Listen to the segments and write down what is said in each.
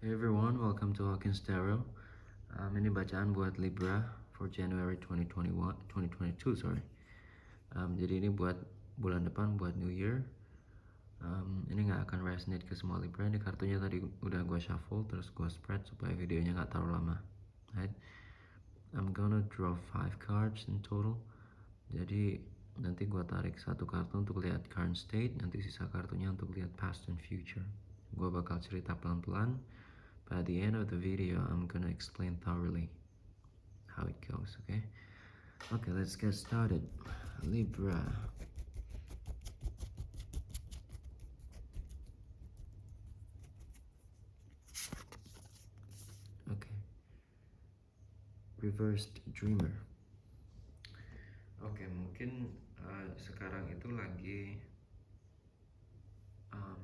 Hey everyone, welcome to Hawkins Tarot. Ini bacaan buat Libra for January 2021, 2022, sorry. Jadi ini buat bulan depan, buat New Year. Ini nggak akan resonate ke semua Libra. Ini kartunya tadi udah gue shuffle, terus gue spread supaya videonya nggak terlalu lama. Right? I'm gonna draw 5 cards in total. Jadi nanti gue tarik satu kartu untuk lihat current state, nanti sisa kartunya untuk lihat past and future. Gue bakal cerita pelan-pelan. By the end of the video, I'm gonna explain thoroughly how it goes, okay? Okay, let's get started. Libra. Okay. Reversed Dreamer. Oke, mungkin sekarang itu lagi um,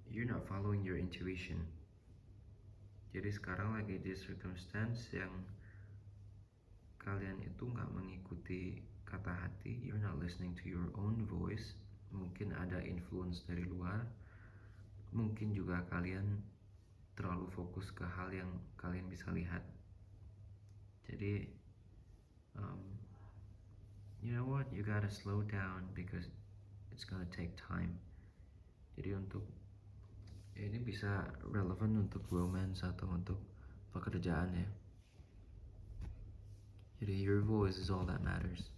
you're not following your intuition. Jadi sekarang lagi di circumstance yang kalian itu nggak mengikuti kata hati, you're not listening to your own voice. Mungkin ada influence dari luar, mungkin juga kalian terlalu fokus ke hal yang kalian bisa lihat. Jadi you know what, you gotta slow down because it's gonna take time. Jadi untuk ini bisa relevan untuk romance atau untuk pekerjaan ya. Jadi your voice is all that matters.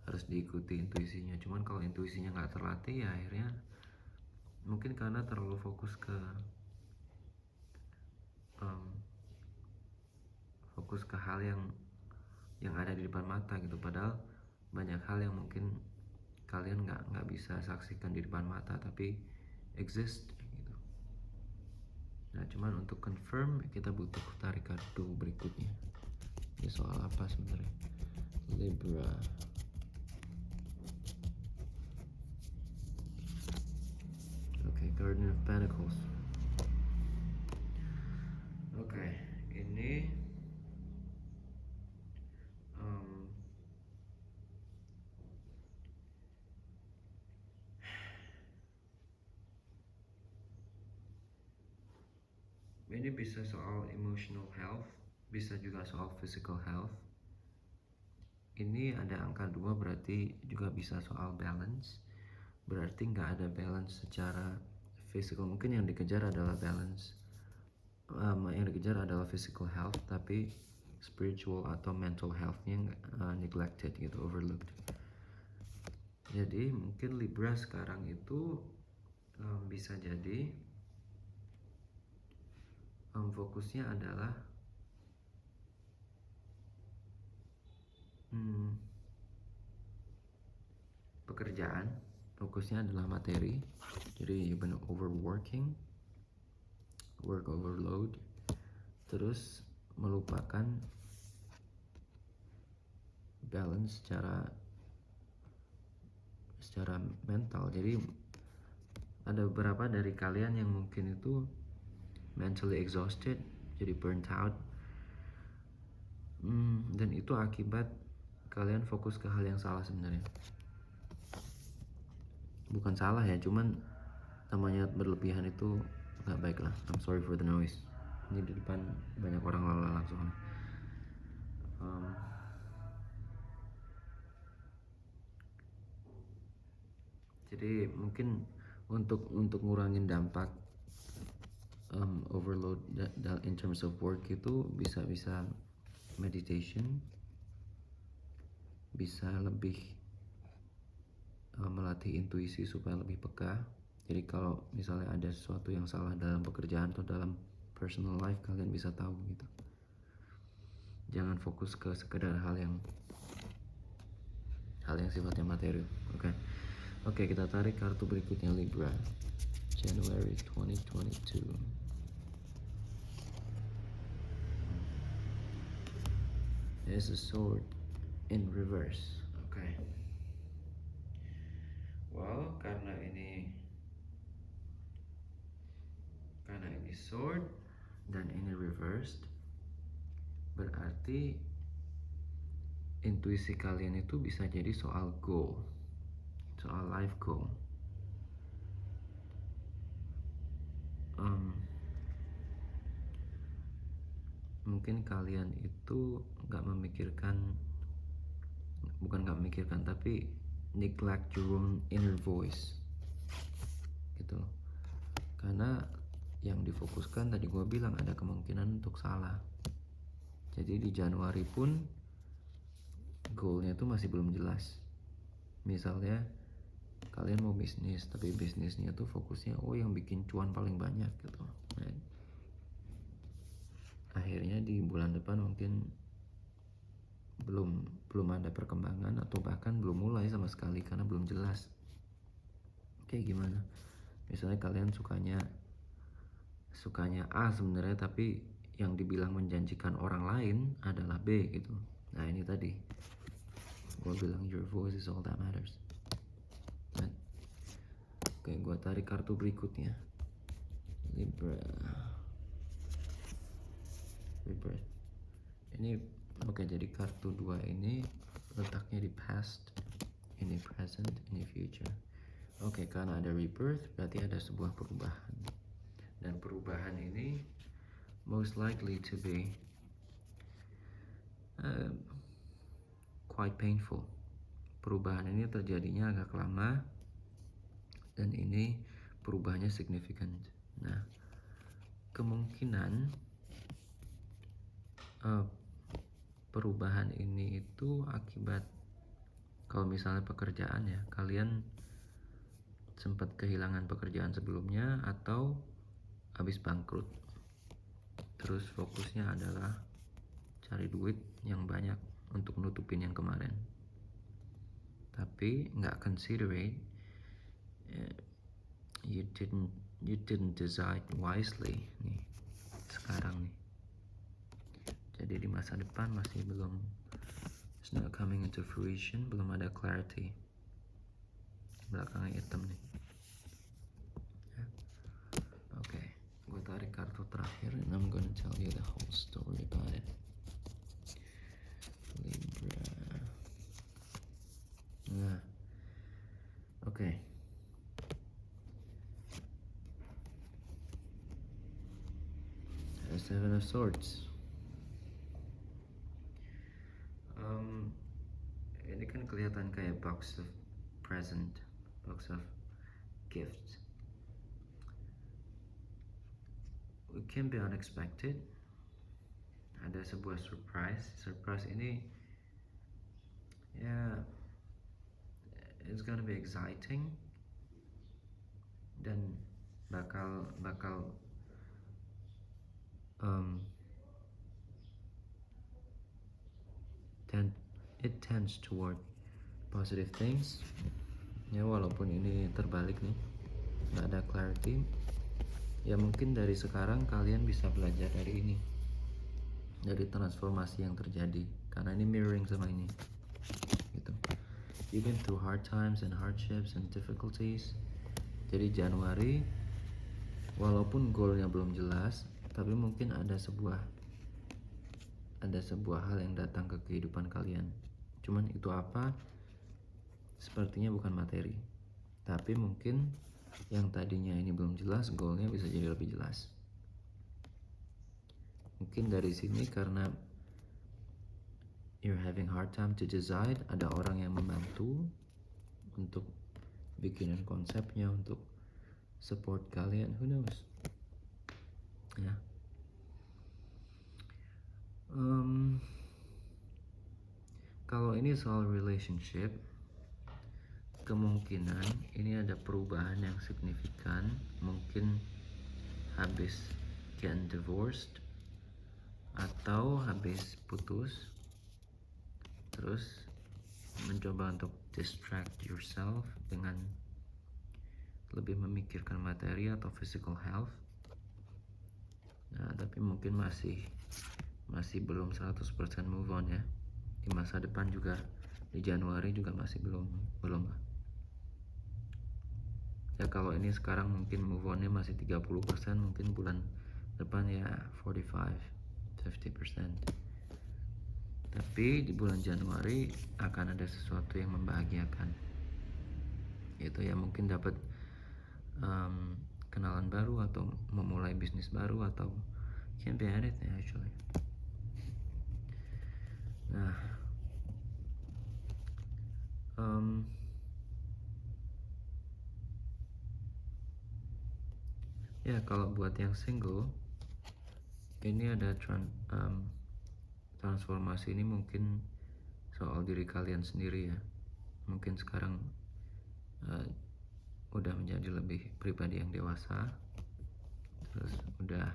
Harus diikuti intuisinya. Cuman kalau intuisinya nggak terlatih ya akhirnya mungkin karena terlalu fokus ke hal yang ada di depan mata gitu. Padahal banyak hal yang mungkin kalian nggak bisa saksikan di depan mata tapi exist gitu. Nah cuman untuk confirm kita butuh tarik kartu berikutnya. Ini soal apa sebenarnya? Libra. Okay, Garden of Pentacles. Okay, ini ini bisa soal emotional health, bisa juga soal physical health. Ini ada angka 2 berarti juga bisa soal balance. Berarti nggak ada balance secara physical. Mungkin yang dikejar adalah balance. Yang dikejar adalah physical health, tapi spiritual atau mental healthnya neglected gitu, overlooked. Jadi mungkin Libra sekarang itu bisa jadi fokusnya adalah pekerjaan, fokusnya adalah materi. Jadi you've been overworking, work overload, terus melupakan balance secara mental. Jadi ada beberapa dari kalian yang mungkin itu mentally exhausted, jadi burnt out, dan itu akibat kalian fokus ke hal yang salah sebenarnya. Bukan salah ya, cuman namanya berlebihan itu nggak baik lah. I'm sorry for the noise. Ini di depan banyak orang lalu langsung. Jadi mungkin untuk ngurangin dampak overload in terms of work itu bisa meditation, bisa lebih melatih intuisi supaya lebih peka. Jadi kalau misalnya ada sesuatu yang salah dalam pekerjaan atau dalam personal life, kalian bisa tahu gitu. Jangan fokus ke sekedar hal yang sifatnya materi. Oke, kita tarik kartu berikutnya Libra January 2022. There's a sword in reverse. Okay. Well, karena ini sword dan ini reversed, berarti intuisi kalian itu bisa jadi soal goal. soal life goal. Mungkin kalian itu bukan nggak memikirkan, tapi neglect your own inner voice gitu loh. Karena yang difokuskan tadi gue bilang ada kemungkinan untuk salah. Jadi di Januari pun goalnya itu masih belum jelas. Misalnya kalian mau bisnis, tapi bisnisnya tuh fokusnya yang bikin cuan paling banyak gitu. Right? Akhirnya di bulan depan mungkin belum ada perkembangan atau bahkan belum mulai sama sekali karena belum jelas kayak gimana. Misalnya kalian sukanya A sebenarnya, tapi yang dibilang menjanjikan orang lain adalah B gitu. Nah ini tadi gue bilang your voice is all that matters. Right? Oke, gue tarik kartu berikutnya. Libra. Ini jadi kartu 2 ini letaknya di past, ini present, ini future. Karena ada rebirth berarti ada sebuah perubahan. Dan perubahan ini most likely to be quite painful. Perubahan ini terjadinya agak lama dan ini perubahannya signifikan. Nah, kemungkinan perubahan ini itu akibat, kalau misalnya pekerjaan ya, kalian sempat kehilangan pekerjaan sebelumnya atau habis bangkrut, terus fokusnya adalah cari duit yang banyak untuk nutupin yang kemarin, tapi nggak considerate you didn't decide wisely nih sekarang nih. Jadi di masa depan masih belum, it's not coming into fruition, belum ada clarity. Belakangnya hitam nih. Gue tarik kartu terakhir and I'm gonna tell you the whole story about it. Libra. Nah, Seven of Swords. Ini kan kelihatan kayak box of present, box of gifts. It can be unexpected. Ada sebuah surprise. Surprise ini ya, it's gonna be exciting dan bakal it tends toward positive things ya, walaupun ini terbalik nih, nggak ada clarity ya. Mungkin dari sekarang kalian bisa belajar dari ini, dari transformasi yang terjadi, karena ini mirroring sama ini gitu. You've been through hard times and hardships and difficulties. Jadi Januari walaupun goalnya belum jelas, tapi mungkin ada sebuah hal yang datang ke kehidupan kalian. Cuman itu apa? Sepertinya bukan materi, tapi mungkin yang tadinya ini belum jelas, goalnya bisa jadi lebih jelas. Mungkin dari sini karena you're having hard time to decide, ada orang yang membantu untuk bikinin konsepnya, untuk support kalian, who knows ya. Kalau ini soal relationship, kemungkinan ini ada perubahan yang signifikan. Mungkin habis getting divorced atau habis putus, terus mencoba untuk distract yourself dengan lebih memikirkan materi atau physical health. Nah, tapi mungkin masih belum 100% move on ya. Di masa depan juga, di Januari juga masih belum lah. Ya kalau ini sekarang mungkin move onnya masih 30%, mungkin bulan depan ya 45-50%. Tapi di bulan Januari akan ada sesuatu yang membahagiakan. itu ya mungkin dapat kenalan baru atau memulai bisnis baru atau can be anything actually. Nah, ya kalau buat yang single ini ada transformasi ini mungkin soal diri kalian sendiri ya. Mungkin sekarang udah menjadi lebih pribadi yang dewasa, terus udah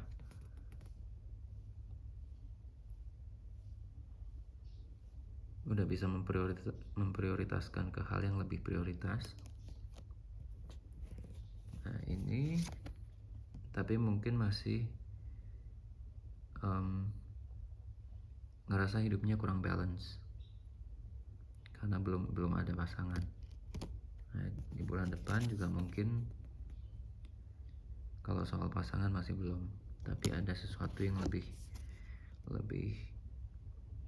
bisa memprioritaskan ke hal yang lebih prioritas. Nah ini tapi mungkin masih ngerasa hidupnya kurang balance karena belum ada pasangan. Nah, di bulan depan juga mungkin kalau soal pasangan masih belum, tapi ada sesuatu yang lebih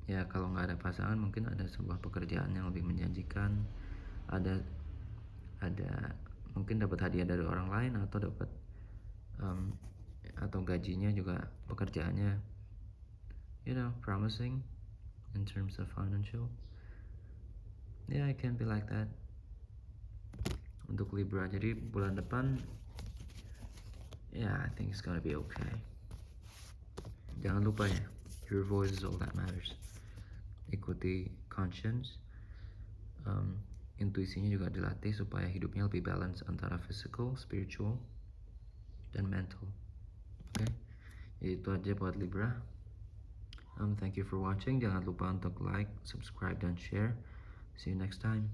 ya kalau nggak ada pasangan mungkin ada sebuah pekerjaan yang lebih menjanjikan, ada mungkin dapat hadiah dari orang lain atau dapat atau gajinya juga pekerjaannya promising in terms of financial. Yeah, it can be like that untuk Libra. Jadi bulan depan I think it's gonna be okay. Jangan lupa ya, your voice is all that matters. Ikuti conscience, intuisinya juga dilatih supaya hidupnya lebih balance antara physical, spiritual, dan mental. Oke, itu aja buat Libra. Thank you for watching. Jangan lupa untuk like, subscribe, dan share. See you next time.